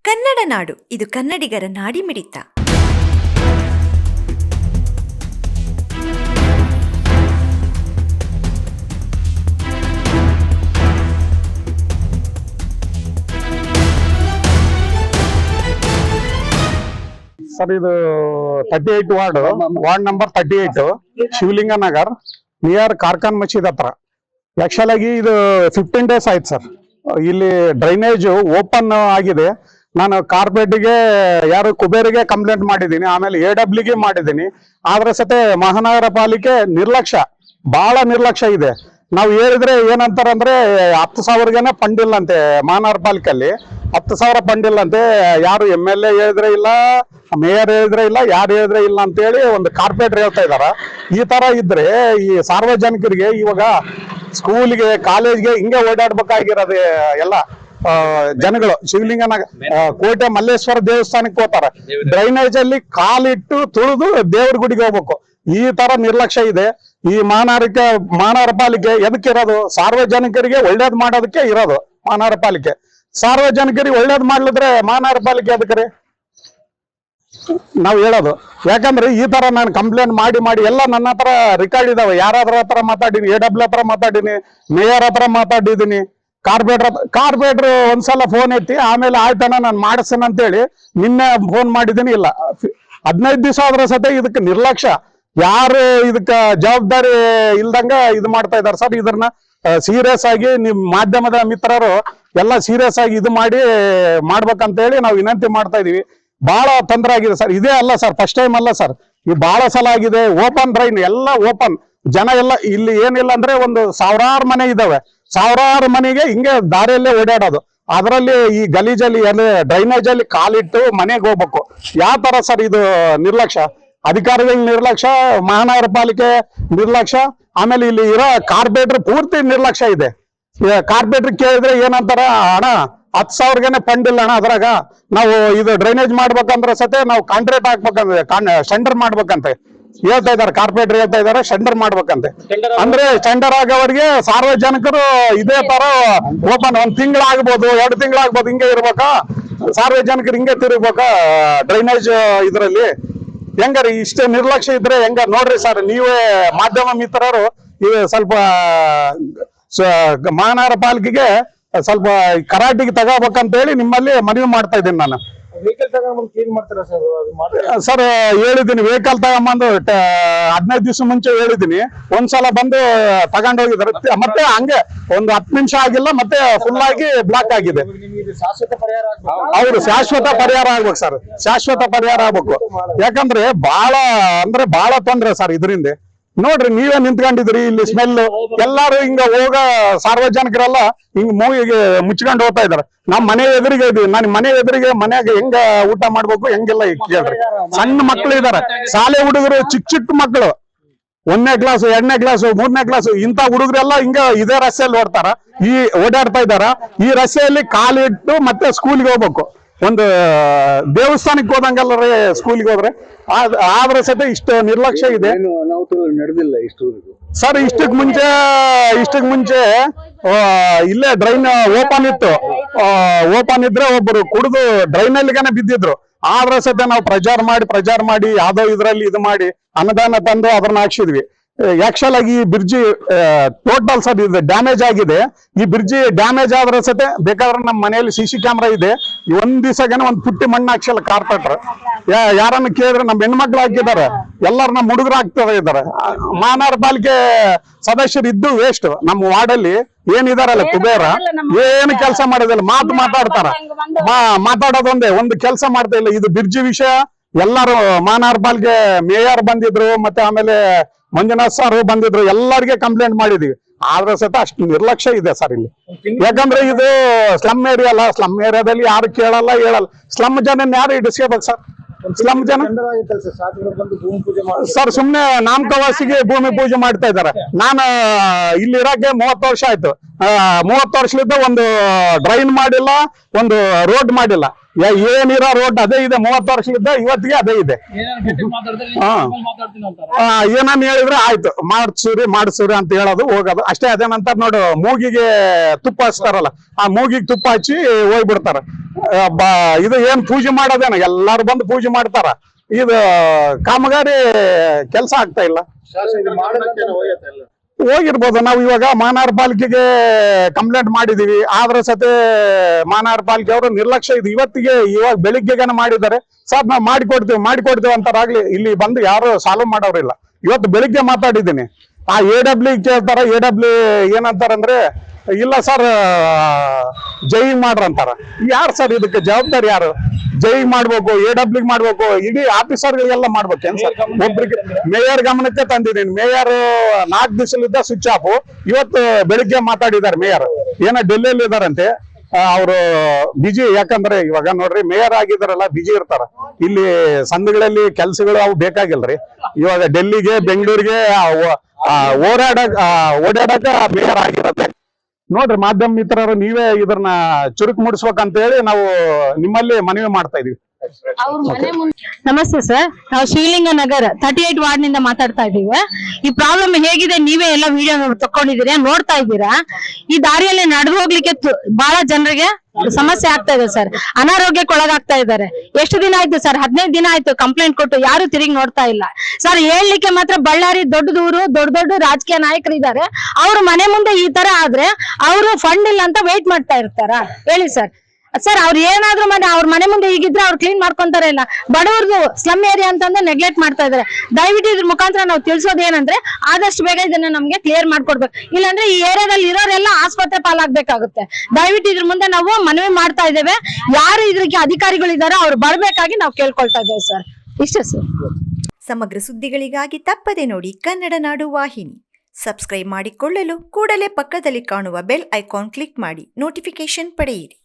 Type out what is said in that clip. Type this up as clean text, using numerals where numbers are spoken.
ಕನ್ನಡ ನಾಡು ಇದು ಕನ್ನಡಿಗರ ನಾಡಿಮಿಡಿತ. ಸರ್ ಇದು 38 ವಾರ್ಡ್ ನಂಬರ್ 38 ಶಿವಲಿಂಗ ನಗರ್ ನಿಯರ್ ಕಾರ್ಖಾನ್ ಮಸೀದ್ ಹತ್ರ. ಆಕ್ಚುಲ್ ಆಗಿ ಇದು 15 ಡೇಸ್ ಆಯ್ತು ಸರ್. ಇಲ್ಲಿ ಡ್ರೈನೇಜ್ ಓಪನ್ ಆಗಿದೆ. ನಾನು ಕಾರ್ಪೊರೇಟ್ಗೆ ಯಾರು ಕುಬೇರಿಗೆ ಕಂಪ್ಲೇಂಟ್ ಮಾಡಿದ್ದೀನಿ, ಆಮೇಲೆ AWಗೆ ಮಾಡಿದ್ದೀನಿ. ಆದ್ರೆ ಸತೆ ಮಹಾನಗರ ಪಾಲಿಕೆ ನಿರ್ಲಕ್ಷ್ಯ, ಬಹಳ ನಿರ್ಲಕ್ಷ್ಯ ಇದೆ. ನಾವು ಹೇಳಿದ್ರೆ ಏನಂತಾರಂದ್ರೆ 10,000ಗೆನೆ ಫಂಡ್ ಇಲ್ಲಂತೆ ಮಹಾನಗರ ಪಾಲಿಕೆಯಲ್ಲಿ. 10,000 ಫಂಡ್ ಇಲ್ಲಂತೆ. ಯಾರು MLA ಹೇಳಿದ್ರೆ ಇಲ್ಲ, ಮೇಯರ್ ಹೇಳಿದ್ರೆ ಇಲ್ಲ, ಯಾರು ಹೇಳಿದ್ರೆ ಇಲ್ಲ ಅಂತ ಹೇಳಿ ಒಂದು ಕಾರ್ಪೊರೇಟರ್ ಹೇಳ್ತಾ ಇದಾರ. ಈ ತರ ಇದ್ರೆ ಈ ಸಾರ್ವಜನಿಕರಿಗೆ ಇವಾಗ ಸ್ಕೂಲ್ಗೆ ಕಾಲೇಜ್ಗೆ ಹಿಂಗೆ ಓಡಾಡ್ಬೇಕಾಗಿರೋದು ಎಲ್ಲ ಜನಗಳು. ಶಿವಲಿಂಗನ ಕೋಟೆ ಮಲ್ಲೇಶ್ವರ ದೇವಸ್ಥಾನಕ್ಕೆ ಹೋಗ್ತಾರೆ, ಡ್ರೈನೇಜ್ ಅಲ್ಲಿ ಕಾಲಿಟ್ಟು ತುಳಿದು ದೇವ್ರ ಗುಡಿಗೆ ಹೋಗ್ಬೇಕು. ಈ ತರ ನಿರ್ಲಕ್ಷ್ಯ ಇದೆ. ಈ ಮಹಾನಗರ ಪಾಲಿಕೆ ಎದಕ್ಕಿರೋದು? ಸಾರ್ವಜನಿಕರಿಗೆ ಒಳ್ಳೇದ್ ಮಾಡೋದಕ್ಕೆ ಇರೋದು ಮಹಾನಗರ ಪಾಲಿಕೆ. ಸಾರ್ವಜನಿಕರಿಗೆ ಒಳ್ಳೇದ್ ಮಾಡ್ಲಿದ್ರೆ ಮಹಾನಗರ ಪಾಲಿಕೆ ಅದಕ್ಕೆ ನಾವ್ ಹೇಳೋದು. ಯಾಕಂದ್ರೆ ಈ ತರ ನಾನು ಕಂಪ್ಲೇಂಟ್ ಮಾಡಿ ಎಲ್ಲ ನನ್ನ ಹತ್ರ ರೆಕಾರ್ಡ್ ಇದಾವೆ. ಯಾರಾದ್ರ ಹತ್ರ ಮಾತಾಡಿನಿ, AW ಹತ್ರ ಮಾತಾಡಿನಿ, ಮೇಯರ್ ಹತ್ರ ಮಾತಾಡಿದೀನಿ, ಕಾರ್ಪೊರೇಟರ್ ಒಂದ್ಸಲ ಫೋನ್ ಎತ್ತಿ ಆಮೇಲೆ ಆಯ್ತಣ್ಣ ನಾನು ಮಾಡಿಸ್ತೇನೆ ಅಂತೇಳಿ ನಿನ್ನೆ ಫೋನ್ ಮಾಡಿದೀನಿ. ಇಲ್ಲ 15 ದಿವಸ ಆದ್ರ ಸತೆ ಇದಕ್ಕೆ ನಿರ್ಲಕ್ಷ್ಯ. ಯಾರು ಇದಕ್ಕ ಜವಾಬ್ದಾರಿ ಇಲ್ದಂಗ ಇದು ಮಾಡ್ತಾ ಇದಾರೆ ಸರ್. ಇದನ್ನ ಸೀರಿಯಸ್ ಆಗಿ ನಿಮ್ ಮಾಧ್ಯಮದ ಮಿತ್ರರು ಎಲ್ಲ ಸೀರಿಯಸ್ ಆಗಿ ಇದು ಮಾಡ್ಬೇಕಂತ ಹೇಳಿ ನಾವು ವಿನಂತಿ ಮಾಡ್ತಾ ಇದೀವಿ. ಬಹಳ ತೊಂದರೆ ಆಗಿದೆ ಸರ್. ಇದೇ ಅಲ್ಲ ಸರ್, ಫಸ್ಟ್ ಟೈಮ್ ಅಲ್ಲ ಸರ್, ಈ ಬಹಳ ಸಲ ಆಗಿದೆ. ಓಪನ್ ಡ್ರೈನ್ ಎಲ್ಲ ಓಪನ್, ಜನ ಎಲ್ಲ ಇಲ್ಲಿ ಏನಿಲ್ಲ ಅಂದ್ರೆ ಒಂದು 1000 ಮನೆ ಇದಾವೆ. 1000 ಮನೆಗೆ ಹಿಂಗೆ ದಾರಿಯಲ್ಲೇ ಓಡಾಡೋದು. ಅದರಲ್ಲಿ ಈ ಗಲೀಜಲ್ಲಿ ಡ್ರೈನೇಜ್ ಅಲ್ಲಿ ಕಾಲಿಟ್ಟು ಮನೆಗೆ ಹೋಗ್ಬೇಕು. ಯಾವ ತರ ಸರ್ ಇದು ನಿರ್ಲಕ್ಷ್ಯ? ಅಧಿಕಾರಿಗಳ ನಿರ್ಲಕ್ಷ್ಯ, ಮಹಾನಗರ ಪಾಲಿಕೆ ನಿರ್ಲಕ್ಷ್ಯ, ಆಮೇಲೆ ಇಲ್ಲಿ ಇರೋ ಕಾರ್ಪೊರೇಟರ್ ಪೂರ್ತಿ ನಿರ್ಲಕ್ಷ್ಯ ಇದೆ. ಕಾರ್ಪೊರೇಟರ್ ಕೇಳಿದ್ರೆ ಏನಂತಾರ, ಅಣ್ಣ 10,000ಗೆನೆ ಫಂಡ್ ಇಲ್ಲ ಅಣ್ಣ, ಅದ್ರಾಗ ನಾವು ಇದು ಡ್ರೈನೇಜ್ ಮಾಡ್ಬೇಕಂದ್ರೆ ಸತೆ ನಾವು ಕಾಂಟ್ರಾಕ್ಟ್ ಹಾಕ್ಬೇಕಂದ್ರೆ ಟೆಂಡರ್ ಮಾಡ್ಬೇಕಂತೆ ಹೇಳ್ತಾ ಇದಾರೆ. ಕಾರ್ಪೊರೇಟರ್ ಹೇಳ್ತಾ ಇದಾರೆ ಟೆಂಡರ್ ಮಾಡ್ಬೇಕಂತೆ. ಅಂದ್ರೆ ಟೆಂಡರ್ ಆಗೋವರೆಗೆ ಸಾರ್ವಜನಿಕರು ಇದೇ ತರ ಓಪನ್ 1 ತಿಂಗಳಾಗ್ಬೋದು, 2 ತಿಂಗಳಾಗ್ಬೋದು, ಹಿಂಗೆ ಇರ್ಬೇಕಾ? ಸಾರ್ವಜನಿಕರು ಹಿಂಗೆ ತಿರುಗ್ಬೇಕಾ ಡ್ರೈನೇಜ್ ಇದ್ರಲ್ಲಿ? ಹೆಂಗಾರಿ ಇಷ್ಟೇ ನಿರ್ಲಕ್ಷ್ಯ ಇದ್ರೆ ಹೆಂಗ ನೋಡ್ರಿ ಸರ್. ನೀವೇ ಮಾಧ್ಯಮ ಮಿತ್ರರು ಇದು ಸ್ವಲ್ಪ ಮಹಾನಗರ ಪಾಲಿಕೆಗೆ ಸ್ವಲ್ಪ ಕರಾಟಿಗೆ ತಗೋಬೇಕಂತ ಹೇಳಿ ನಿಮ್ಮಲ್ಲಿ ಮನವಿ ಮಾಡ್ತಾ ಇದ್ದೀನಿ ನಾನು. ಸರ್ ಹೇಳಿದ್ದೀನಿ, ವೆಹಿಕಲ್ ತಗೊಂಬಂದು 15 ದಿವಸ ಮುಂಚೆ ಹೇಳಿದ್ದೀನಿ. ಒಂದ್ಸಲ ಬಂದು ತಗೊಂಡೋಗಿದ್ದಾರೆ. ಮತ್ತೆ ಹಂಗೆ ಒಂದು 10 ನಿಮಿಷ ಆಗಿಲ್ಲ, ಮತ್ತೆ ಫುಲ್ ಆಗಿ ಬ್ಲಾಕ್ ಆಗಿದೆ. ಹೌದು, ಶಾಶ್ವತ ಪರಿಹಾರ ಆಗ್ಬೇಕು ಸರ್, ಶಾಶ್ವತ ಪರಿಹಾರ ಆಗ್ಬೇಕು. ಯಾಕಂದ್ರೆ ಬಹಳ ತೊಂದ್ರೆ ಸರ್ ಇದರಿಂದ. ನೋಡ್ರಿ, ನೀವೇ ನಿಂತ್ಕೊಂಡಿದ್ರಿ, ಇಲ್ಲಿ ಸ್ಮೆಲ್. ಎಲ್ಲಾರು ಹಿಂಗ ಹೋಗ ಸಾರ್ವಜನಿಕರೆಲ್ಲ ಹಿಂಗ್ ಮೂಗಿಗೆ ಮುಚ್ಕೊಂಡು ಹೋಗ್ತಾ ಇದಾರೆ. ನಮ್ ಮನೆ ಎದುರಿಗೆ ಇದೀವಿ, ನಾನು ಮನೆ ಎದುರಿಗೆ ಮನ್ಯಾಗ ಹೆಂಗ ಊಟ ಮಾಡ್ಬೇಕು ಹೆಂಗೆಲ್ಲ ಕೇಳ್ರಿ. ಸಣ್ಣ ಮಕ್ಳು ಇದಾರೆ, ಶಾಲೆ ಹುಡುಗರು, ಚಿಕ್ಕ ಮಕ್ಕಳು, 1ನೇ ಕ್ಲಾಸ್ 2ನೇ ಕ್ಲಾಸ್ 3ನೇ ಕ್ಲಾಸ್ ಇಂತ ಹುಡುಗರೆಲ್ಲ ಹಿಂಗ ಇದೇ ರಸ್ತೆಯಲ್ಲಿ ಓಡಾಡ್ತಾ ಇದಾರ. ಈ ರಸ್ತೆಯಲ್ಲಿ ಕಾಲಿಟ್ಟು ಮತ್ತೆ ಸ್ಕೂಲ್ಗೆ ಹೋಗ್ಬೇಕು. ಒಂದು ದೇವಸ್ಥಾನಕ್ಕೆ ಹೋದಂಗಲ್ಲ ಸ್ಕೂಲ್ಗೆ ಹೋದ್ರೆ. ಆದ್ರೆ ಸತೆ ಇಷ್ಟು ನಿರ್ಲಕ್ಷ್ಯ ಇದೆ ನಡೆದಿಲ್ಲ ಇಷ್ಟು ಸರ್. ಇಷ್ಟಕ್ ಮುಂಚೆ ಇಲ್ಲೇ ಡ್ರೈನ್ ಓಪನ್ ಇತ್ತು. ಓಪನ್ ಇದ್ರೆ ಒಬ್ಬರು ಕುಡಿದು ಡ್ರೈನಲ್ಲಿಗಾನೆ ಬಿದ್ದಿದ್ರು. ಆದ್ರೆ ಸತೆ ನಾವು ಪ್ರಚಾರ ಮಾಡಿ ಯಾವ್ದೋ ಇದ್ರಲ್ಲಿ ಇದು ಮಾಡಿ ಅನುದಾನ ತಂದು ಅದನ್ನ ಹಾಕ್ಸಿದ್ವಿ. ಆಕ್ಚುಲ್ ಆಗಿ ಈ ಬ್ರಿಡ್ಜ್ ಟೋಟಲ್ ಸರ್ ಇದು ಡ್ಯಾಮೇಜ್ ಆಗಿದೆ. ಈ ಬ್ರಿಡ್ಜ್ ಡ್ಯಾಮೇಜ್ ಆದ್ರೆ ಸತೆ ಬೇಕಾದ್ರೆ ನಮ್ಮ ಮನೆಯಲ್ಲಿ CC ಕ್ಯಾಮ್ರಾ ಇದೆ. ಒಂದ್ ದಿವಸಗೇನೆ ಒಂದ್ ಪುಟ್ಟಿ ಮಣ್ಣು ಹಾಕ್ಸಲ್ಲ ಕಾರ್ಪೊರೇಟರ್. ಯಾರನ್ನ ಕೇಳಿದ್ರೆ ನಮ್ಮ ಹೆಣ್ಮಕ್ಳು ಹಾಕಿದ್ದಾರೆ, ಎಲ್ಲಾರು ನಮ್ಮ ಹುಡುಗರು ಹಾಕ್ತಾ ಇದ್ದಾರೆ. ಮಹಾನಗರ ಪಾಲಿಕೆ ಸದಸ್ಯರು ಇದ್ದು ವೇಸ್ಟ್. ನಮ್ಮ ವಾರ್ಡಲ್ಲಿ ಏನಿದಾರಲ್ಲ ಕುಬೇರ, ಏನು ಕೆಲಸ ಮಾಡೋದಿಲ್ಲ, ಮಾತಾಡ್ತಾರ. ಮಾತಾಡೋದೊಂದೇ, ಒಂದು ಕೆಲಸ ಮಾಡ್ತಾ ಇಲ್ಲ. ಇದು ಬ್ರಿಡ್ಜ್ ವಿಷಯ ಎಲ್ಲಾರು ಮಹಾನಗರ ಪಾಲಿಕೆ ಮೇಯರ್ ಬಂದಿದ್ರು, ಮತ್ತೆ ಆಮೇಲೆ ಮಂಜುನಾಥ್ ಸರ್ ಬಂದಿದ್ರು, ಎಲ್ಲರಿಗೆ ಕಂಪ್ಲೇಂಟ್ ಮಾಡಿದೀವಿ. ಆದ್ರೆ ಸತ ಅಷ್ಟು ನಿರ್ಲಕ್ಷ್ಯ ಇದೆ ಸರ್ ಇಲ್ಲಿ. ಯಾಕಂದ್ರೆ ಇದು ಸ್ಲಮ್ ಏರಿಯಾ ಅಲ್ಲ. ಸ್ಲಮ್ ಏರಿಯಾದಲ್ಲಿ ಯಾರು ಕೇಳಲ್ಲ ಹೇಳಲ್ಲ. ಸ್ಲಮ್ ಜನ ಯಾರು ಇಡಿಸ್ಕೋಬೇಕು ಸರ್? ಸ್ಲಮ್ ಜನ ಸರ್ ಸುಮ್ನೆ ನಾಮಕವಾಸಿಗೆ ಭೂಮಿ ಪೂಜೆ ಮಾಡ್ತಾ ಇದಾರೆ. ನಾನು ಇಲ್ಲಿ ಇರಾಕೆ 30 ವರ್ಷ ಆಯ್ತು. 30 ವರ್ಷಲಿದ್ದ ಒಂದು ಡ್ರೈನ್ ಮಾಡಿಲ್ಲ, ಒಂದು ರೋಡ್ ಮಾಡಿಲ್ಲ. ಏನಿರೋ ರೋಡ್ ಅದೇ ಇದೆ. 30 ವರ್ಷಲಿದ್ದ ಇವತ್ತಿಗೆ ಅದೇ ಇದೆ. ಏನನ್ನ ಹೇಳಿದ್ರೆ ಆಯ್ತು, ಮಾಡಿಸ್ರಿ ಅಂತ ಹೇಳೋದು, ಹೋಗೋದು ಅಷ್ಟೇ. ಅದೇನಂತಾರ ನೋಡು, ಮೂಗಿಗೆ ತುಪ್ಪ ಹಚ್ತಾರಲ್ಲ, ಆ ಮೂಗಿಗೆ ತುಪ್ಪ ಹಚ್ಚಿ ಹೋಗ್ಬಿಡ್ತಾರ. ಇದು ಏನ್ ಪೂಜೆ ಮಾಡೋದೇನ ಎಲ್ಲಾರು ಬಂದು ಪೂಜೆ ಮಾಡ್ತಾರ. ಇದು ಕಾಮಗಾರಿ ಕೆಲಸ ಆಗ್ತಾ ಇಲ್ಲ. ಹೋಗಿರ್ಬೋದು. ನಾವು ಇವಾಗ ಮಹಾನಗರ ಪಾಲಿಕೆಗೆ ಕಂಪ್ಲೇಂಟ್ ಮಾಡಿದೀವಿ, ಆದ್ರ ಸತೆ ಮಹಾನಗರ ಪಾಲಿಕೆ ಅವರು ನಿರ್ಲಕ್ಷ್ಯ ಇದು. ಇವಾಗ ಬೆಳಿಗ್ಗೆಗೇನೆ ಮಾಡಿದ್ದಾರೆ. ಸರ್ ನಾವು ಮಾಡಿಕೊಡ್ತೀವಿ ಅಂತಾರಾಗ್ಲಿ ಇಲ್ಲಿ ಬಂದು ಯಾರು ಸಾಲ್ವ್ ಮಾಡೋರಿಲ್ಲ. ಇವತ್ತು ಬೆಳಿಗ್ಗೆ ಮಾತಾಡಿದ್ದೀನಿ. ಆ AW ಕೇಳ್ತಾರ, AW ಏನಂತಾರಂದ್ರೆ ಇಲ್ಲ ಸರ್ ಜೈ ಮಾಡ್ರಂತಾರ. ಯಾರು ಸರ್ ಇದಕ್ಕೆ ಜವಾಬ್ದಾರಿ ಯಾರು? ಜೈ ಮಾಡ್ಬೇಕು, AW ಮಾಡ್ಬೇಕು, ಇಡೀ ಆಫೀಸರ್ಗಳಿಗೆಲ್ಲ ಮಾಡ್ಬೇಕು ಏನ್ ಸರ್? ಒಬ್ರಿಗೆ ಮೇಯರ್ ಗಮನಕ್ಕೆ ತಂದಿದ್ದೀನಿ. ಮೇಯರ್ 4 ದಿವಸಲಿದ್ದ ಸ್ವಿಚ್ ಆಫ್. ಇವತ್ತು ಬೆಳಿಗ್ಗೆ ಮಾತಾಡಿದ್ದಾರೆ ಮೇಯರ್. ಏನೋ ಡೆಲ್ಲಿಯಲ್ಲಿ ಇದಾರಂತೆ ಅವರು ಬಿಜಿ. ಯಾಕಂದ್ರೆ ಇವಾಗ ನೋಡ್ರಿ ಮೇಯರ್ ಆಗಿದಾರಲ್ಲ ಬಿಜಿ ಇರ್ತಾರ. ಇಲ್ಲಿ ಸಂಘಗಳಲ್ಲಿ ಕೆಲ್ಸಗಳು ಅವು ಬೇಕಾಗಿಲ್ರಿ. ಇವಾಗ ಡೆಲ್ಲಿಗೆ ಬೆಂಗಳೂರಿಗೆ ಓಡಾಡಕ ಮೇಯರ್ ಆಗಿರತ್ತೆ. ನೋಡ್ರಿ ಮಾಧ್ಯಮ ಮಿತ್ರರು, ನೀವೇ ಇದನ್ನ ಚುರುಕು ಮೂಡಿಸ್ಬೇಕಂತ ಹೇಳಿ ನಾವು ನಿಮ್ಮಲ್ಲಿ ಮನವಿ ಮಾಡ್ತಾ ಇದೀವಿ. ನಮಸ್ತೆ ಸರ್, ನಾವು ಶಿವಲಿಂಗ ನಗರ 38 ವಾರ್ಡ್ ನಿಂದ ಮಾತಾಡ್ತಾ ಇದ್ದೀವಿ. ಈ ಪ್ರಾಬ್ಲಮ್ ಹೇಗಿದೆ ನೀವೇ ಎಲ್ಲ ವಿಡಿಯೋ ತಕೊಂಡಿದ್ದೀರಾ, ನೋಡ್ತಾ ಇದ್ದೀರಾ. ಈ ದಾರಿಯಲ್ಲಿ ನಡೆದು ಹೋಗ್ಲಿಕ್ಕೆ ಬಹಳ ಜನರಿಗೆ ಸಮಸ್ಯೆ ಆಗ್ತಾ ಇದೆ ಸರ್. ಅನಾರೋಗ್ಯಕ್ಕೆ ಒಳಗಾಗ್ತಾ ಇದ್ದಾರೆ. ಎಷ್ಟು ದಿನ ಆಯ್ತು ಸರ್? 15 ದಿನ ಆಯ್ತು ಕಂಪ್ಲೇಂಟ್ ಕೊಟ್ಟು, ಯಾರು ತಿರುಗಿ ನೋಡ್ತಾ ಇಲ್ಲ ಸರ್. ಹೇಳಲಿಕ್ಕೆ ಮಾತ್ರ ಬಳ್ಳಾರಿ ದೊಡ್ಡ ದೊಡ್ಡ ರಾಜಕೀಯ ನಾಯಕರು ಇದ್ದಾರೆ. ಅವ್ರ ಮನೆ ಮುಂದೆ ಈ ತರ ಆದ್ರೆ ಅವರು ಫಂಡ್ ಇಲ್ಲ ಅಂತ ವೇಟ್ ಮಾಡ್ತಾ ಇರ್ತಾರ? ಹೇಳಿ ಸರ್. ಸರ್ ಅವ್ರು ಏನಾದ್ರು ಮಾಡಿ ಅವ್ರ ಮನೆ ಮುಂದೆ ಹೀಗಿದ್ರೆ ಅವ್ರು ಕ್ಲೀನ್ ಮಾಡ್ಕೊಂತಾರೆ ಇಲ್ಲ. ಬಡವ್ರದ್ದು ಸ್ಲಮ್ ಏರಿಯಾ ಅಂತಂದ್ರೆ ನೆಗ್ಲೆಕ್ಟ್ ಮಾಡ್ತಾ ಇದಾರೆ. ದಯವಿಟ್ಟು ಇದ್ರ ಮುಖಾಂತರ ನಾವು ತಿಳಿಸೋದು ಏನಂದ್ರೆ ಆದಷ್ಟು ಬೇಗ ಇದನ್ನ ನಮ್ಗೆ ಕ್ಲಿಯರ್ ಮಾಡ್ಕೊಡ್ಬೇಕು. ಇಲ್ಲಾಂದ್ರೆ ಈ ಏರಿಯಾದಲ್ಲಿ ಇರೋರೆಲ್ಲ ಆಸ್ಪತ್ರೆ ಪಾಲಾಗ್ಬೇಕಾಗುತ್ತೆ. ದಯವಿಟ್ಟು ಇದ್ರ ಮುಂದೆ ನಾವು ಮನವಿ ಮಾಡ್ತಾ ಇದ್ದೇವೆ. ಯಾರು ಇದಕ್ಕೆ ಅಧಿಕಾರಿಗಳಿದಾರೋ ಅವ್ರು ಬರ್ಬೇಕಾಗಿ ನಾವು ಕೇಳ್ಕೊಳ್ತಾ ಇದ್ದೇವೆ ಸರ್. ಇಷ್ಟೇ ಸರ್. ಸಮಗ್ರ ಸುದ್ದಿಗಳಿಗಾಗಿ ತಪ್ಪದೆ ನೋಡಿ ಕನ್ನಡ ನಾಡು ವಾಹಿನಿ. ಸಬ್ಸ್ಕ್ರೈಬ್ ಮಾಡಿಕೊಳ್ಳಲು ಕೂಡಲೇ ಪಕ್ಕದಲ್ಲಿ ಕಾಣುವ ಬೆಲ್ ಐಕಾನ್ ಕ್ಲಿಕ್ ಮಾಡಿ ನೋಟಿಫಿಕೇಶನ್ ಪಡೆಯಿರಿ.